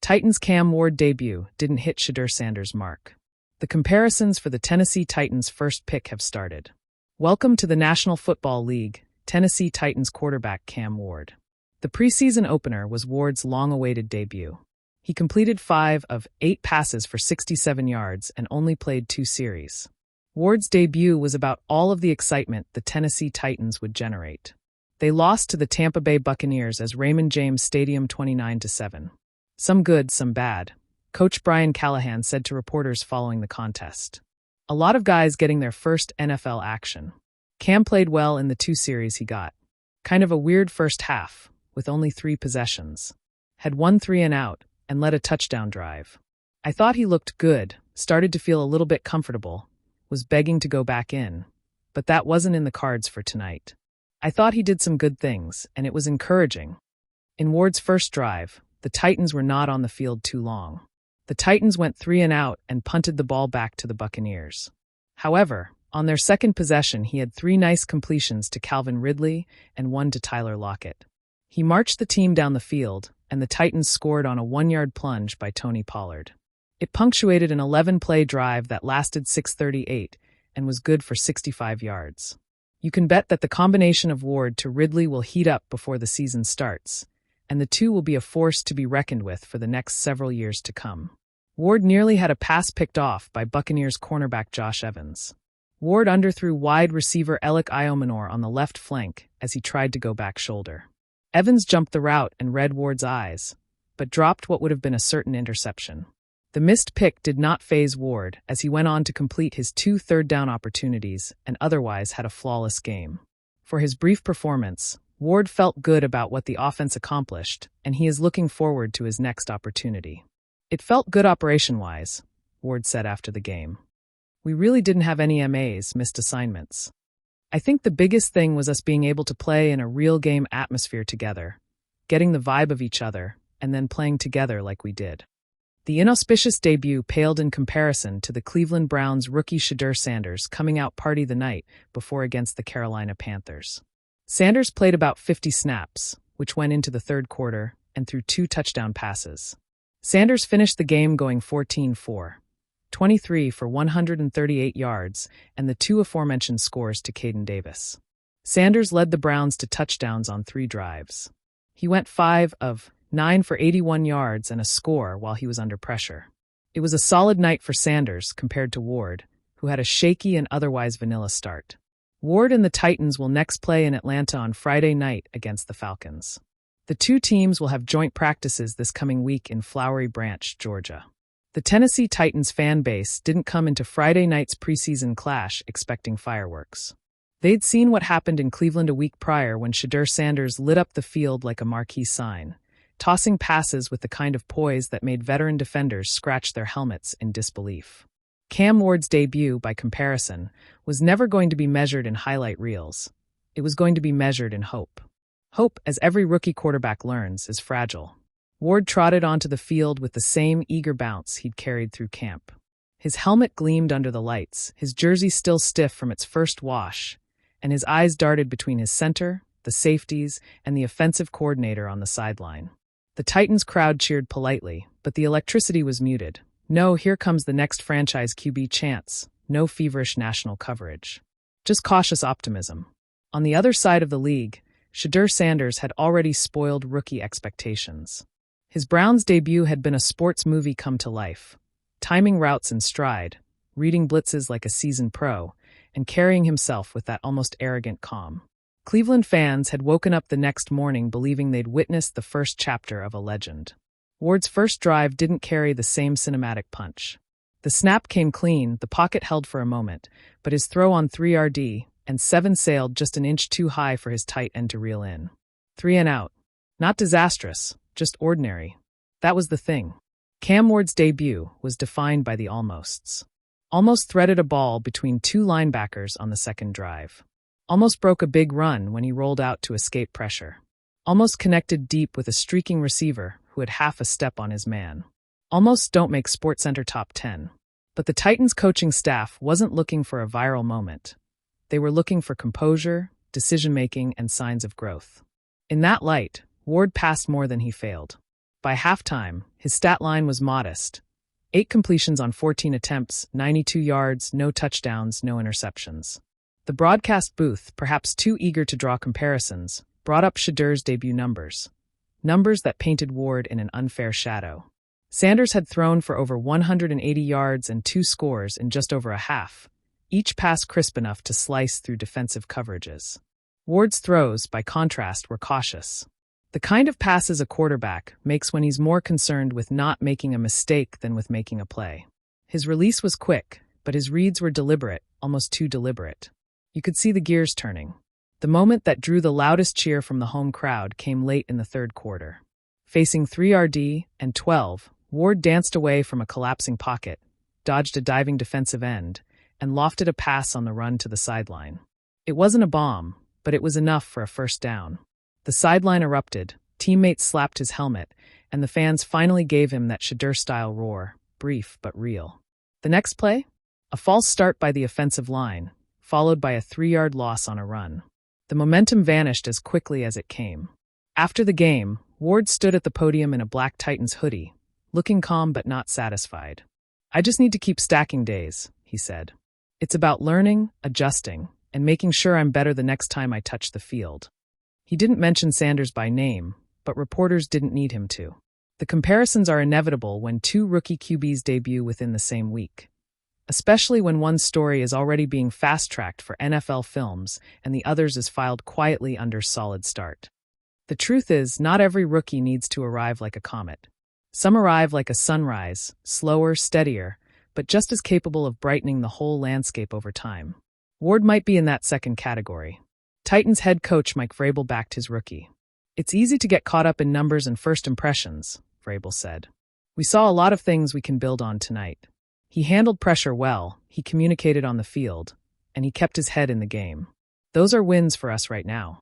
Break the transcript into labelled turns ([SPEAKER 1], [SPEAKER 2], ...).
[SPEAKER 1] Titans' Cam Ward debut didn't hit Shedeur Sanders' mark. The comparisons for the Tennessee Titans' first pick have started. Welcome to the National Football League, Tennessee Titans quarterback Cam Ward. The preseason opener was Ward's long-awaited debut. He completed 5 of 8 passes for 67 yards and only played 2 series. Ward's debut was about all of the excitement the Tennessee Titans would generate. They lost to the Tampa Bay Buccaneers as Raymond James Stadium 29-7. Some good, some bad, Coach Brian Callahan said to reporters following the contest. A lot of guys getting their first NFL action. Cam played well in the 2 series he got. Kind of a weird first half, with only 3 possessions. Had 1 3-and-out and led a touchdown drive. I thought he looked good, started to feel a little bit comfortable, was begging to go back in, but that wasn't in the cards for tonight. I thought he did some good things, and it was encouraging. In Ward's first drive, the Titans were not on the field too long. The Titans went 3-and-out and punted the ball back to the Buccaneers. However, on their second possession, he had 3 nice completions to Calvin Ridley and 1 to Tyler Lockett. He marched the team down the field, and the Titans scored on a 1-yard plunge by Tony Pollard. It punctuated an 11-play drive that lasted 6:38 and was good for 65 yards. You can bet that the combination of Ward to Ridley will heat up before the season starts, and the two will be a force to be reckoned with for the next several years to come. Ward nearly had a pass picked off by Buccaneers cornerback Josh Evans. Ward underthrew wide receiver Alec Iomanor on the left flank as he tried to go back shoulder. Evans jumped the route and read Ward's eyes, but dropped what would have been a certain interception. The missed pick did not faze Ward as he went on to complete his 2 third-down opportunities and otherwise had a flawless game. For his brief performance, Ward felt good about what the offense accomplished, and he is looking forward to his next opportunity. It felt good operation-wise, Ward said after the game. We really didn't have any missed assignments. I think the biggest thing was us being able to play in a real game atmosphere together, getting the vibe of each other, and then playing together like we did. The inauspicious debut paled in comparison to the Cleveland Browns rookie Shedeur Sanders coming out party the night before against the Carolina Panthers. Sanders played about 50 snaps, which went into the third quarter, and threw 2 touchdown passes. Sanders finished the game going 14-for, 23 for 138 yards, and the 2 aforementioned scores to Caden Davis. Sanders led the Browns to touchdowns on 3 drives. He went 5 of 9 for 81 yards and a score while he was under pressure. It was a solid night for Sanders compared to Ward, who had a shaky and otherwise vanilla start. Ward and the Titans will next play in Atlanta on Friday night against the Falcons. The 2 teams will have joint practices this coming week in Flowery Branch, Georgia. The Tennessee Titans fan base didn't come into Friday night's preseason clash expecting fireworks. They'd seen what happened in Cleveland a week prior when Shedeur Sanders lit up the field like a marquee sign, tossing passes with the kind of poise that made veteran defenders scratch their helmets in disbelief. Cam Ward's debut, by comparison, was never going to be measured in highlight reels. It was going to be measured in hope. Hope, as every rookie quarterback learns, is fragile. Ward trotted onto the field with the same eager bounce he'd carried through camp. His helmet gleamed under the lights, his jersey still stiff from its first wash, and his eyes darted between his center, the safeties, and the offensive coordinator on the sideline. The Titans crowd cheered politely, but the electricity was muted. No, here comes the next franchise QB chants. No feverish national coverage. Just cautious optimism. On the other side of the league, Shedeur Sanders had already spoiled rookie expectations. His Browns debut had been a sports movie come to life, timing routes in stride, reading blitzes like a seasoned pro, and carrying himself with that almost arrogant calm. Cleveland fans had woken up the next morning believing they'd witnessed the first chapter of a legend. Ward's first drive didn't carry the same cinematic punch. The snap came clean, the pocket held for a moment, but his throw on 3 and 7 sailed just an inch too high for his tight end to reel in. 3-and-out. Not disastrous, just ordinary. That was the thing. Cam Ward's debut was defined by the almosts. Almost threaded a ball between 2 linebackers on the second drive. Almost broke a big run when he rolled out to escape pressure. Almost connected deep with a streaking receiver who had half a step on his man. Almost don't make SportsCenter top 10. But the Titans coaching staff wasn't looking for a viral moment. They were looking for composure, decision-making, and signs of growth. In that light, Ward passed more than he failed. By halftime, his stat line was modest. 8 completions on 14 attempts, 92 yards, no touchdowns, no interceptions. The broadcast booth, perhaps too eager to draw comparisons, brought up Shedeur's debut numbers. Numbers that painted Ward in an unfair shadow. Sanders had thrown for over 180 yards and 2 scores in just over a half, each pass crisp enough to slice through defensive coverages. Ward's throws, by contrast, were cautious. The kind of passes a quarterback makes when he's more concerned with not making a mistake than with making a play. His release was quick, but his reads were deliberate, almost too deliberate. You could see the gears turning. The moment that drew the loudest cheer from the home crowd came late in the third quarter. Facing 3 RD and 12, Ward danced away from a collapsing pocket, dodged a diving defensive end, and lofted a pass on the run to the sideline. It wasn't a bomb, but it was enough for a first down. The sideline erupted, teammates slapped his helmet, and the fans finally gave him that Shedeur-style roar, brief but real. The next play? A false start by the offensive line, followed by a 3-yard loss on a run. The momentum vanished as quickly as it came. After the game, Ward stood at the podium in a black Titans hoodie, looking calm but not satisfied. "I just need to keep stacking days," he said. "It's about learning, adjusting, and making sure I'm better the next time I touch the field." He didn't mention Sanders by name, but reporters didn't need him to. The comparisons are inevitable when 2 rookie QBs debut within the same week, especially when one story is already being fast-tracked for NFL films and the other's is filed quietly under solid start. The truth is, not every rookie needs to arrive like a comet. Some arrive like a sunrise, slower, steadier, but just as capable of brightening the whole landscape over time. Ward might be in that second category. Titans head coach Mike Vrabel backed his rookie. "It's easy to get caught up in numbers and first impressions," Vrabel said. "We saw a lot of things we can build on tonight." He handled pressure well, he communicated on the field, and he kept his head in the game. Those are wins for us right now.